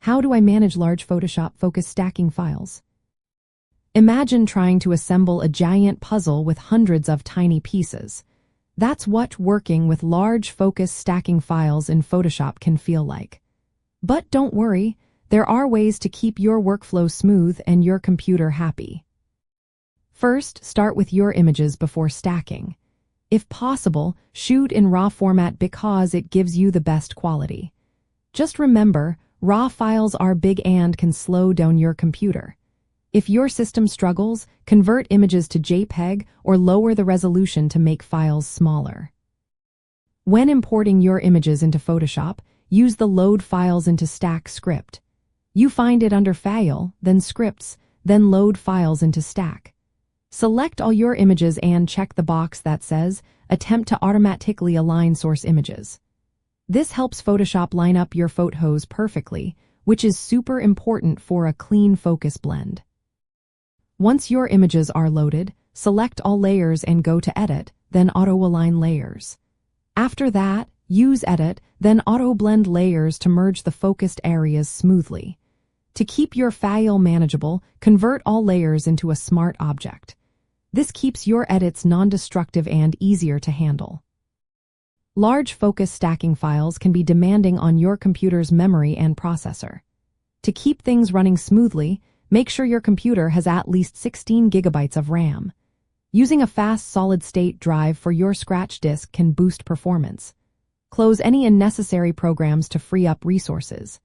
How do I manage large Photoshop focus stacking files? Imagine trying to assemble a giant puzzle with hundreds of tiny pieces. That's what working with large focus stacking files in Photoshop can feel like. But don't worry, there are ways to keep your workflow smooth and your computer happy. First, start with your images before stacking. If possible, shoot in RAW format because it gives you the best quality. Just remember, RAW files are big and can slow down your computer. If your system struggles, convert images to JPEG or lower the resolution to make files smaller. When importing your images into Photoshop, use the Load Files into Stack script. You find it under File, then Scripts, then Load Files into Stack. Select all your images and check the box that says Attempt to automatically align source images. This helps Photoshop line up your photos perfectly, which is super important for a clean focus blend. Once your images are loaded, select all layers and go to Edit, then Auto-Align Layers. After that, use Edit, then Auto-Blend Layers to merge the focused areas smoothly. To keep your file manageable, convert all layers into a smart object. This keeps your edits non-destructive and easier to handle. Large focus stacking files can be demanding on your computer's memory and processor. To keep things running smoothly, make sure your computer has at least 16 gigabytes of RAM. Using a fast solid-state drive for your scratch disk can boost performance. Close any unnecessary programs to free up resources.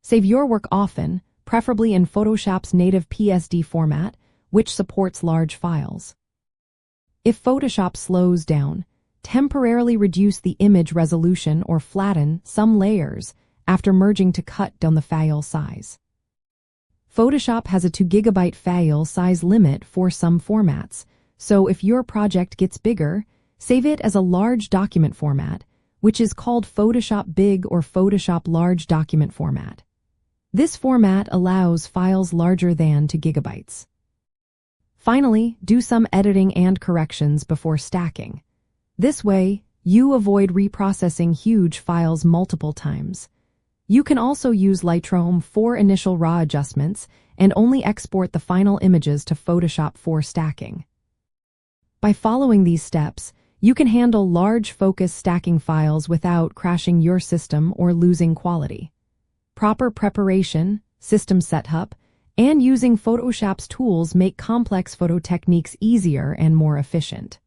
Save your work often, preferably in Photoshop's native PSD format, which supports large files. If Photoshop slows down, temporarily reduce the image resolution or flatten some layers after merging to cut down the file size. Photoshop has a 2 GB file size limit for some formats, so if your project gets bigger, save it as a large document format, which is called Photoshop Big or Photoshop Large Document Format. This format allows files larger than 2 GB. Finally, do some editing and corrections before stacking. This way, you avoid reprocessing huge files multiple times. You can also use Lightroom for initial RAW adjustments and only export the final images to Photoshop for stacking. By following these steps, you can handle large focus stacking files without crashing your system or losing quality. Proper preparation, system setup, and using Photoshop's tools make complex photo techniques easier and more efficient.